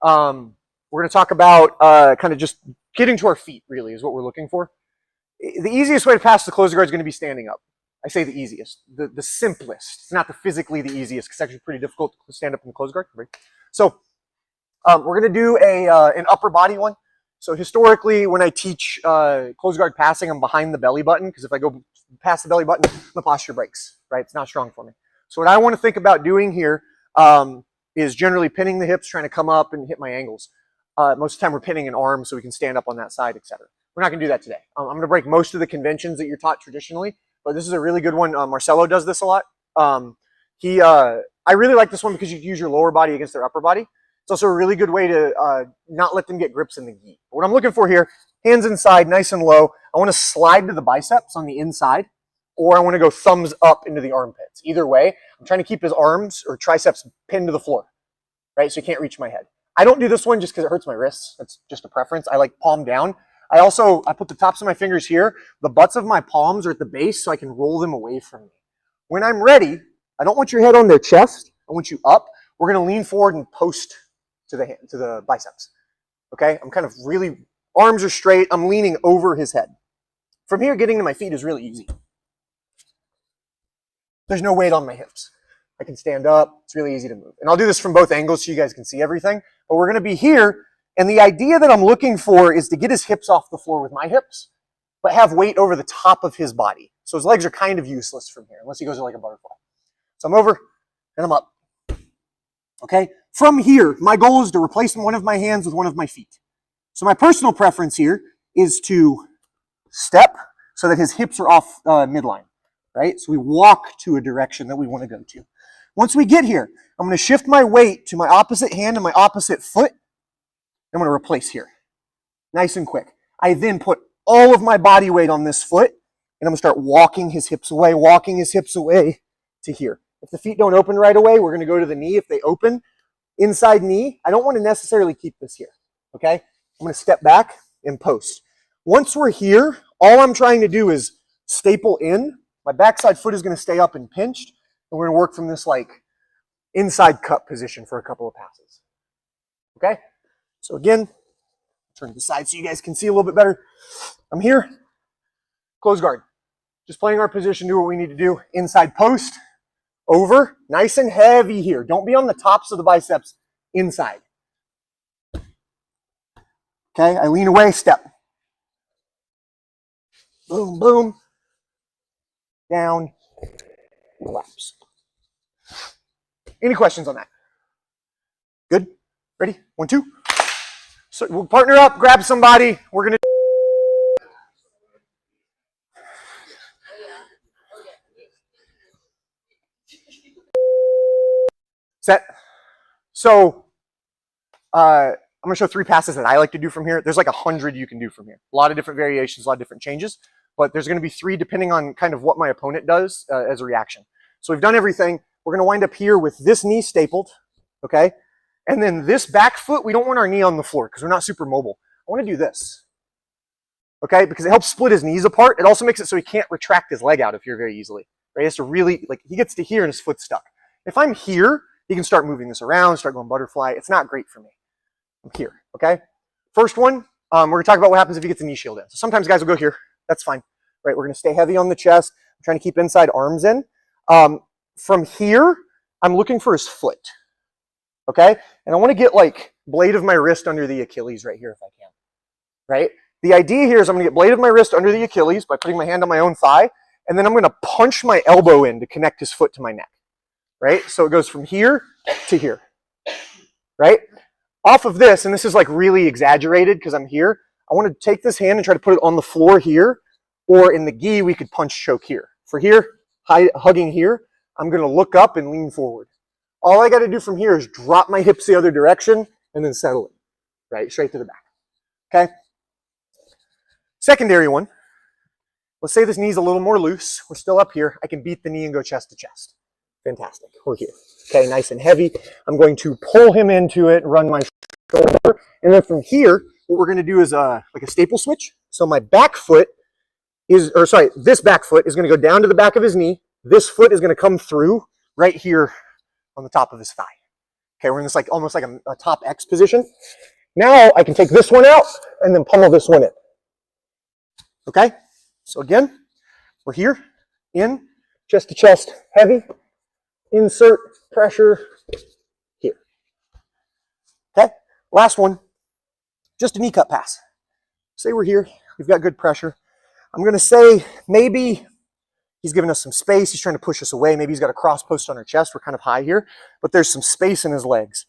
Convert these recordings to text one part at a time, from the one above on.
We're going to talk about kind of just getting to our feet, really, is what we're looking for. The easiest way to pass the closer guard is going to be standing up. I say the easiest, the simplest. It's not physically the easiest, because it's actually pretty difficult to stand up in the closer guard. So we're going to do an upper body one. So historically, when I teach closer guard passing, I'm behind the belly button, because if I go past the belly button, my posture breaks, right? It's not strong for me. So what I want to think about doing here is generally pinning the hips, trying to come up and hit my ankles. Most of the time we're pinning an arm so we can stand up on that side, etc. We're not going to do that today. I'm going to break most of the conventions that you're taught traditionally, but this is a really good one. Marcelo does this a lot. I really like this one because you use your lower body against their upper body. It's also a really good way to not let them get grips in the gi. What I'm looking for here, hands inside, nice and low. I want to slide to the biceps on the inside, or I want to go thumbs up into the armpits. Either way, I'm trying to keep his arms or triceps pinned to the floor, right? So he can't reach my head. I don't do this one just because it hurts my wrists. That's just a preference. I like palm down. I put the tops of my fingers here. The butts of my palms are at the base so I can roll them away from me. When I'm ready, I don't want your head on their chest. I want you up. We're going to lean forward and post to the biceps. Okay? I'm kind of really, arms are straight. I'm leaning over his head. From here, getting to my feet is really easy. There's no weight on my hips. I can stand up. It's really easy to move. And I'll do this from both angles so you guys can see everything. But we're going to be here. And the idea that I'm looking for is to get his hips off the floor with my hips, but have weight over the top of his body. So his legs are kind of useless from here, unless he goes like a butterfly. So I'm over and I'm up. Okay? From here, my goal is to replace one of my hands with one of my feet. So my personal preference here is to step so that his hips are off midline, right? So we walk to a direction that we want to go to. Once we get here, I'm going to shift my weight to my opposite hand and my opposite foot. I'm going to replace here. Nice and quick. I then put all of my body weight on this foot, and I'm going to start walking his hips away to here. If the feet don't open right away, we're going to go to the knee. If they open, inside knee, I don't want to necessarily keep this here, okay? I'm going to step back and post. Once we're here, all I'm trying to do is staple in. My backside foot is going to stay up and pinched, and we're going to work from this like inside cut position for a couple of passes, okay? So again, turn to the side so you guys can see a little bit better. I'm here, close guard. Just playing our position, do what we need to do. Inside post, over, nice and heavy here. Don't be on the tops of the biceps, inside. Okay, I lean away, step. Boom, boom. Down, relax. Any questions on that? Good? Ready? 1, 2. So we'll partner up, grab somebody. We're going to set. So I'm going to show 3 passes that I like to do from here. There's like 100 you can do from here. A lot of different variations, a lot of different changes. But there's going to be 3 depending on kind of what my opponent does as a reaction. So we've done everything. We're going to wind up here with this knee stapled, okay? And then this back foot, we don't want our knee on the floor because we're not super mobile. I want to do this, okay? Because it helps split his knees apart. It also makes it so he can't retract his leg out of here very easily, right? He has to really, like, he gets to here and his foot's stuck. If I'm here, he can start moving this around, start going butterfly. It's not great for me. I'm here, okay? First one, we're going to talk about what happens if he gets a knee shield in. So sometimes guys will go here. That's fine, right? We're going to stay heavy on the chest. I'm trying to keep inside arms in. From here, I'm looking for his foot. Okay? And I want to get like blade of my wrist under the Achilles right here if I can. Right? The idea here is I'm going to get blade of my wrist under the Achilles by putting my hand on my own thigh, and then I'm going to punch my elbow in to connect his foot to my neck. Right? So it goes from here to here. Right? Off of this, and this is like really exaggerated because I'm here, I want to take this hand and try to put it on the floor here, or in the gi, we could punch choke here. For here, hugging here, I'm going to look up and lean forward. All I got to do from here is drop my hips the other direction and then settle it, right? Straight to the back, okay? Secondary one. Let's say this knee's a little more loose. We're still up here. I can beat the knee and go chest to chest. Fantastic. We're here. Okay, nice and heavy. I'm going to pull him into it, run my shoulder, and then from here, what we're going to do is like a staple switch. So my back foot is, or sorry, this back foot is going to go down to the back of his knee. This foot is going to come through right here on the top of his thigh. Okay, we're in this like almost like a top X position. Now I can take this one out and then pummel this one in. Okay, so again, we're here, in, chest to chest, heavy, insert, pressure, here. Okay, last one, just a knee cut pass. Say we're here, we've got good pressure. I'm gonna say maybe he's giving us some space, he's trying to push us away, maybe he's got a cross post on our chest, we're kind of high here, but there's some space in his legs.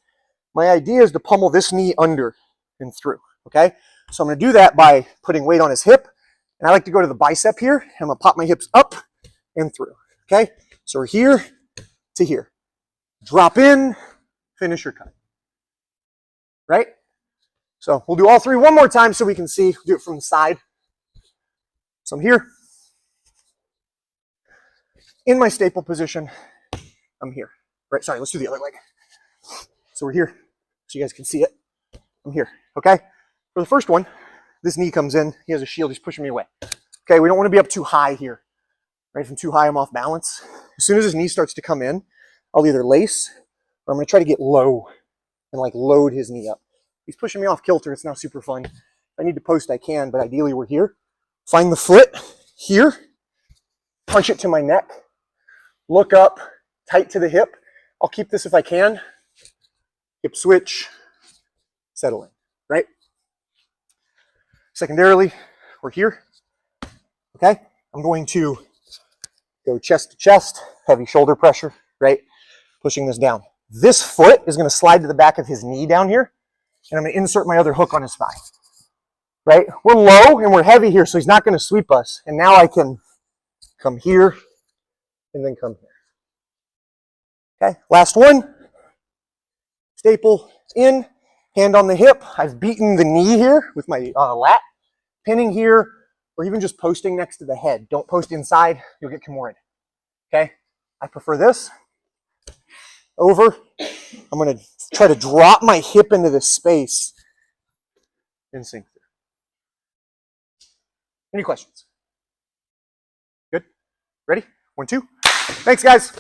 My idea is to pummel this knee under and through, okay? So I'm gonna do that by putting weight on his hip, and I like to go to the bicep here, and I'm gonna pop my hips up and through, okay? So we're here to here. Drop in, finish your cut, right? So we'll do all three one more time so we can see, do it from the side. So I'm here. In my staple position, I'm here. Right, sorry, let's do the other leg. So we're here, so you guys can see it. I'm here, okay? For the first one, this knee comes in, he has a shield, he's pushing me away. Okay, we don't want to be up too high here. Right, if I'm too high, I'm off balance. As soon as his knee starts to come in, I'll either lace, or I'm gonna try to get low and like load his knee up. He's pushing me off kilter, it's not super fun. If I need to post, I can, but ideally we're here. Find the foot here, punch it to my neck, look up, tight to the hip. I'll keep this if I can. Hip switch, settle in, right? Secondarily, we're here, okay? I'm going to go chest to chest, heavy shoulder pressure, right? Pushing this down. This foot is gonna slide to the back of his knee down here, and I'm gonna insert my other hook on his thigh, right? We're low and we're heavy here, so he's not gonna sweep us. And now I can come here and then come here. Okay, last one. Staple in, hand on the hip. I've beaten the knee here with my lat. Pinning here, or even just posting next to the head. Don't post inside, you'll get Kimura. Okay, I prefer this. Over. I'm gonna try to drop my hip into this space and sink through. Any questions? Good? Ready? 1, 2. Thanks, guys.